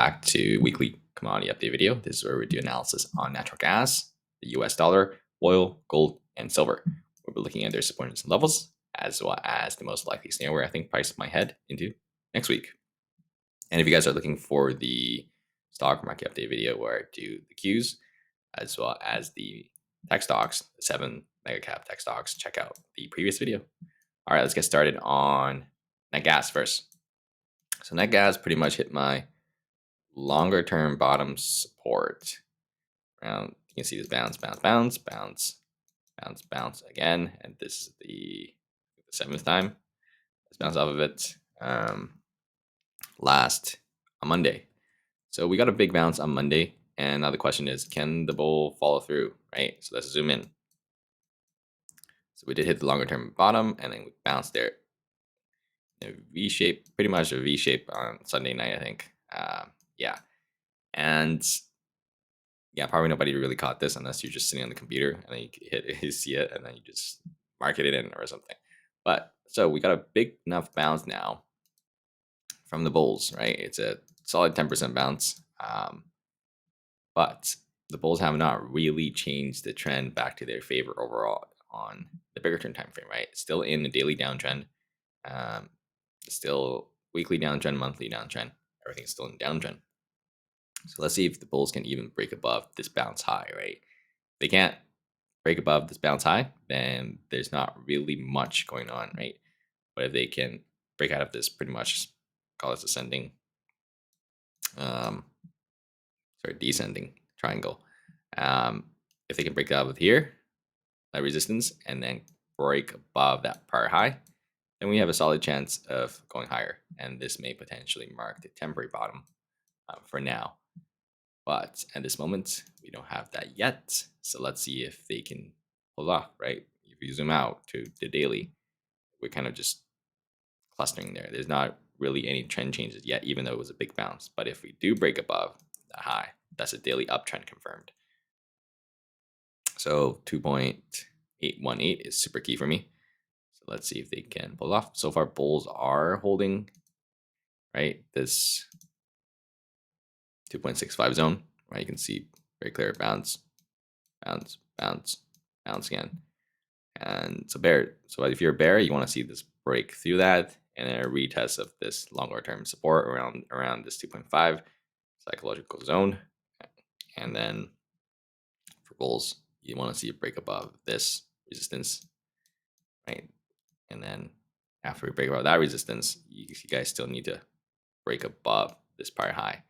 Back to weekly commodity update video. This is where we do analysis on natural gas, the US dollar, oil, gold, and silver. We'll be looking at their support and levels, as well as the most likely scenario where I think price might head into next week. And if you guys are looking for the stock market update video where I do the Qs, as well as the tech stocks, the 7 mega cap tech stocks, check out the previous video. All right, let's get started on NatGas first. So NatGas pretty much hit my longer term bottom support. You can see this bounce, bounce, bounce, bounce, bounce, bounce again, and this is the 7th time let's bounce off of it last on Monday. So we got a big bounce on Monday, and now the question is, can the bull follow through, right? So let's zoom in. So we did hit the longer term bottom, and then we bounced there. A V shape, pretty much a V shape on Sunday night, I think. Yeah, and yeah, probably nobody really caught this unless you're just sitting on the computer and then you hit it, you see it, and then you just market it in or something. But so we got a big enough bounce now from the bulls, right? It's a solid 10% bounce, but the bulls have not really changed the trend back to their favor overall on the bigger term time frame, right? Still in the daily downtrend, still weekly downtrend, monthly downtrend. Everything's still in downtrend. So let's see if the bulls can even break above this bounce high, right? If they can't break above this bounce high, then there's not really much going on, right? But if they can break out of this pretty much, call it ascending, descending triangle. If they can break out of here, that resistance, and then break above that prior high, then we have a solid chance of going higher. And this may potentially mark the temporary bottom for now. But at this moment, we don't have that yet. So let's see if they can pull off, right? If you zoom out to the daily, we're kind of just clustering there. There's not really any trend changes yet, even though it was a big bounce. But if we do break above that high, that's a daily uptrend confirmed. So 2.818 is super key for me. So let's see if they can pull off. So far, bulls are holding, right? This 2.65 zone, right? You can see very clear bounce, bounce, bounce, bounce again. And so bear. So if you're a bear, you want to see this break through that and then a retest of this longer term support around this 2.5 psychological zone. And then for bulls, you want to see a break above this resistance, right? And then after we break above that resistance, you guys still need to break above this prior high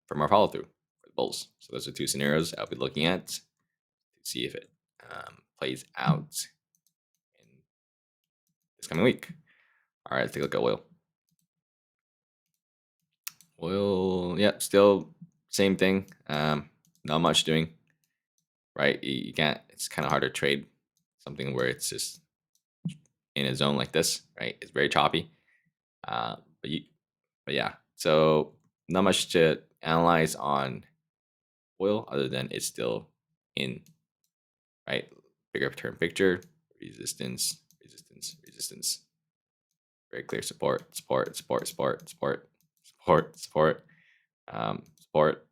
for more follow through for the bulls. So those are two scenarios I'll be looking at to see if it plays out in this coming week. All right, let's take a look at oil. Oil, yeah, still same thing. Not much doing, right? You can't. It's kind of hard to trade something where it's just in a zone like this, right? It's very choppy. But yeah. So not much to analyze on oil other than it's still in, right? Bigger term picture, resistance, resistance, resistance. Very clear support, support, support, support, support, support, support, support,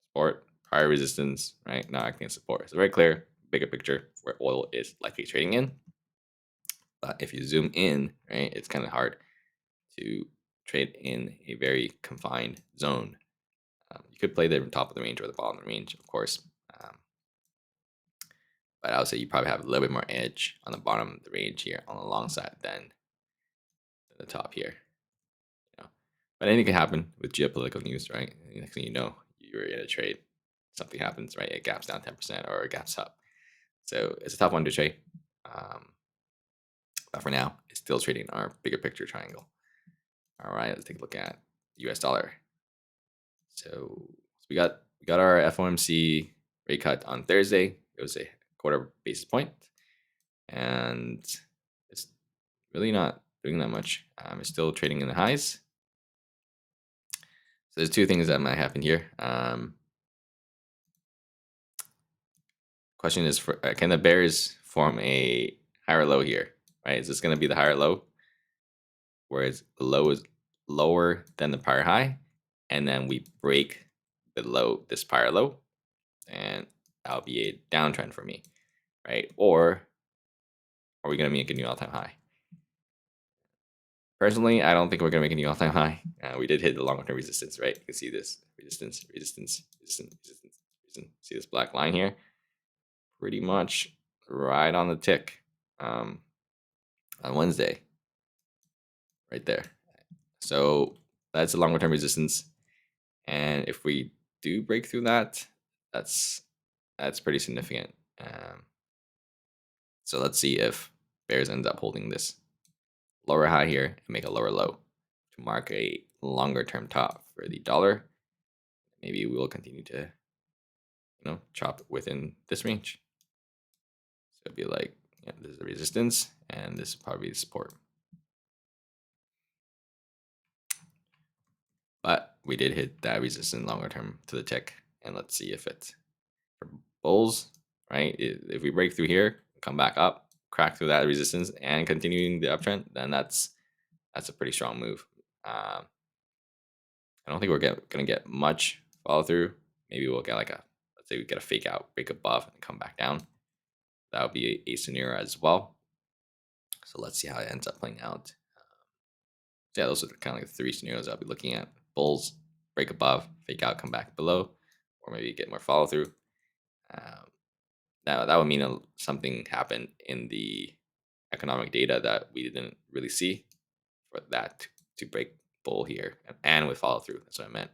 support, prior resistance, right? Now acting as support. It's very clear, bigger picture where oil is likely trading in. But if you zoom in, right, it's kind of hard to trade in a very confined zone. You could play the top of the range or the bottom of the range, of course. But I would say you probably have a little bit more edge on the bottom of the range here on the long side than the top here. You know? But anything can happen with geopolitical news, right? And next thing you know, you're in a trade. Something happens, right? It gaps down 10% or it gaps up. So it's a tough one to trade. But for now, it's still trading our bigger picture triangle. All right, let's take a look at US dollar. So we got our FOMC rate cut on Thursday. It was a quarter basis point, and it's really not doing that much. It's still trading in the highs. So there's two things that might happen here. Question is, can the bears form a higher low here? Right? Is this going to be the higher low, whereas the low is lower than the prior high, and then we break below this prior low, and that'll be a downtrend for me, right? Or are we going to make a new all-time high? Personally, I don't think we're going to make a new all-time high. We did hit the longer-term resistance, right? You can see this resistance, resistance, resistance, resistance, resistance. See this black line here? Pretty much right on the tick on Wednesday, right there. So that's a longer-term resistance, and if we do break through that, that's pretty significant. So let's see if bears ends up holding this lower high here and make a lower low to mark a longer term top for the dollar. Maybe we will continue to, chop within this range. So it'd be like, this is the resistance, and this is probably the support. But we did hit that resistance longer term to the tick, and let's see if it's for bulls, right? If we break through here, come back up, crack through that resistance, and continuing the uptrend, then that's a pretty strong move. I don't think we're gonna get much follow through. Maybe we'll get like let's say we get a fake out, break above, and come back down. That would be a scenario as well. So let's see how it ends up playing out. Yeah, those are kind of like the three scenarios I'll be looking at: bulls, break above, fake out, come back below, or maybe get more follow through. That would mean something happened in the economic data that we didn't really see for that to break bull here and with follow through. That's what I meant.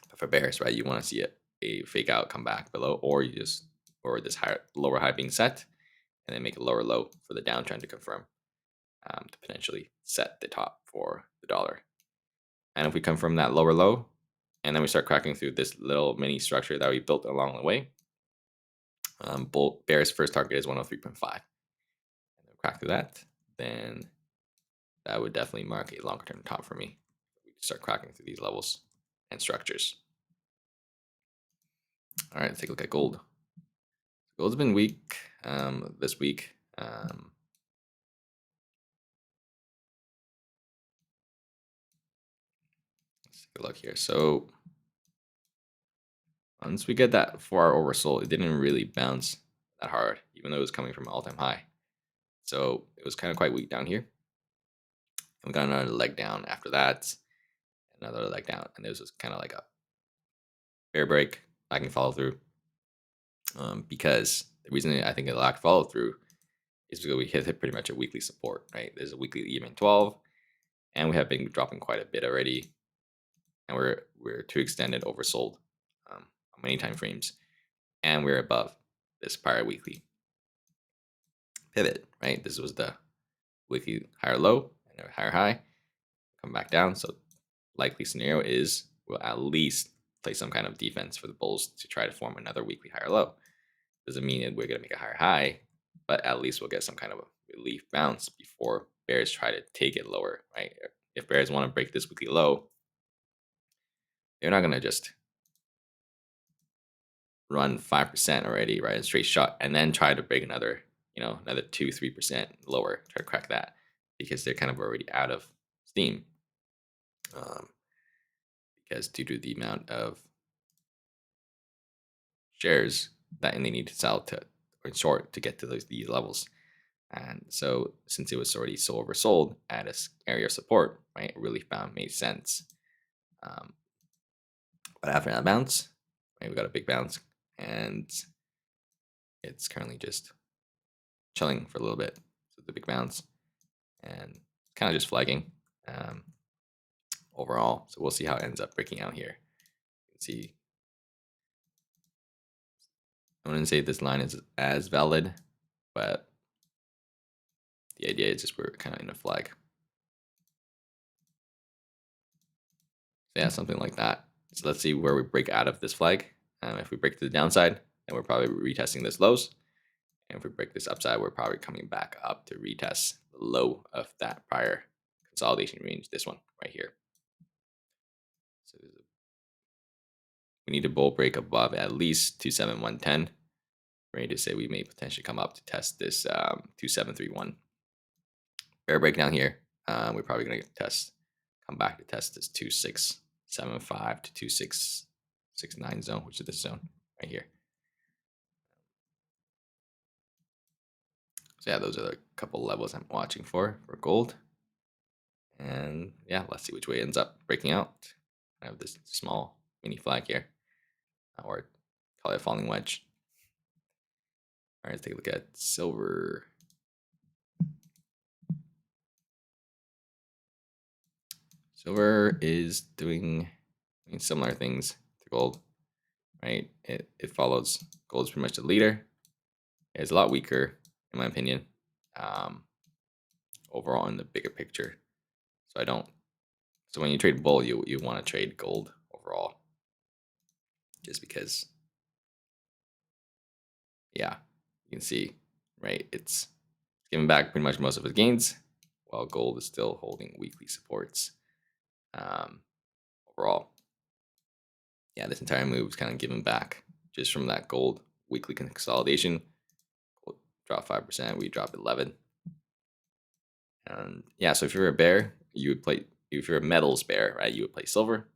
But for bears, right, you want to see a fake out, come back below, or this lower high being set, and then make a lower low for the downtrend to confirm, to potentially set the top for the dollar. And if we confirm that lower low, and then we start cracking through this little mini structure that we built along the way, bear's first target is 103.5. And then crack through that, then that would definitely mark a longer term top for me. We start cracking through these levels and structures. All right, let's take a look at gold. Gold's been weak this week. Let's take a look here. So once we get that 4-hour oversold, it didn't really bounce that hard, even though it was coming from an all-time high. So it was kind of quite weak down here. And we got another leg down after that, another leg down, and this was kind of like a bear break. I can follow through, because the reason I think it lacked follow through is because we hit pretty much a weekly support, right? There's a weekly EMA 12, and we have been dropping quite a bit already, and we're too extended, oversold on many time frames, and we're above this prior weekly pivot, right? This was the weekly higher low and a higher high, come back down. So likely scenario is we'll at least play some kind of defense for the bulls to try to form another weekly higher low. Doesn't mean that we're going to make a higher high, but at least we'll get some kind of a relief bounce before bears try to take it lower, right? If bears want to break this weekly low, they're not going to just run 5% already, right? A straight shot, and then try to break another 2-3% lower, try to crack that, because they're kind of already out of steam. Because due to the amount of shares that they need to sell to or short to get to these levels. And so since it was already so oversold at a area of support, right, a relief bounce made sense. But after that bounce, right, we got a big bounce, and it's currently just chilling for a little bit. So the big bounce and kind of just flagging overall. So we'll see how it ends up breaking out here. You can see, I wouldn't say this line is as valid, but the idea is just we're kind of in a flag. So yeah, something like that. So let's see where we break out of this flag. If we break to the downside, then we're probably retesting this lows. And if we break this upside, we're probably coming back up to retest the low of that prior consolidation range, this one right here. So we need a bull break above at least 27110. Ready to say we may potentially come up to test this 2731. Bear break down here. We're probably going to test come back to test this 2675 to 2669 zone, which is this zone right here. So yeah, those are the couple levels I'm watching for gold. And yeah, let's see which way it ends up breaking out. I have this small mini flag here, or call it a falling wedge. All right, let's take a look at silver. Silver is doing similar things to gold, right? It follows gold is pretty much the leader. It's a lot weaker, in my opinion, overall in the bigger picture. So I don't. So when you trade bull, you want to trade gold overall, just because. Yeah, you can see, right? It's giving back pretty much most of its gains, while gold is still holding weekly supports. Overall, yeah, this entire move is kind of giving back just from that gold weekly consolidation. Gold dropped 5%, we dropped 11. And yeah, so if you're a bear, you would play. If you're a metals bear, right, you would play silver,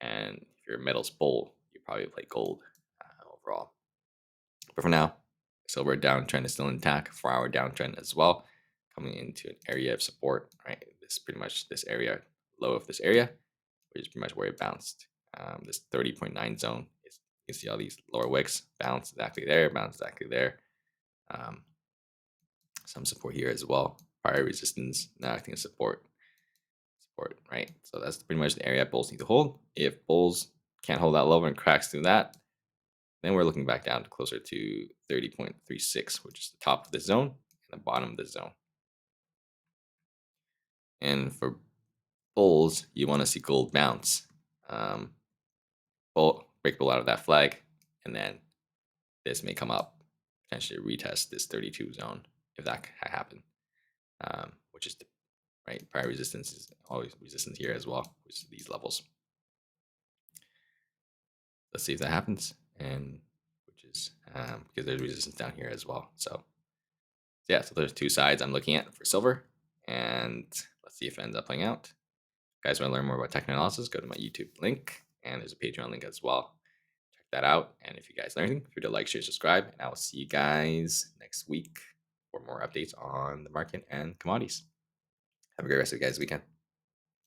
and if you're a metals bull, you probably play gold overall. But for now, silver downtrend is still intact. 4-hour downtrend as well, coming into an area of support. Right, this is pretty much this area, low of this area, which is pretty much where it bounced. This 30.9 zone is, you can see all these lower wicks bounce exactly there, bounce exactly there. Some support here as well. Prior resistance now acting as support, right? So that's pretty much the area bulls need to hold. If bulls can't hold that level and cracks through that, then we're looking back down to closer to 30.36, which is the top of the zone and the bottom of the zone. And for bulls, you want to see gold bounce. Bull break bull out of that flag, and then this may come up, potentially retest this 32 zone if that happen, which is the right prior resistance is always resistance here as well, which is these levels. Let's see if that happens, and which is because there's resistance down here as well. So yeah, so there's two sides I'm looking at for silver, and let's see if it ends up playing out. If you guys want to learn more about technical analysis, go to my YouTube link, and there's a Patreon link as well. Check that out, and if you guys learn anything, feel free to like, share, subscribe, and I will see you guys next week for more updates on the market and commodities. Have a great rest of you guys' weekend.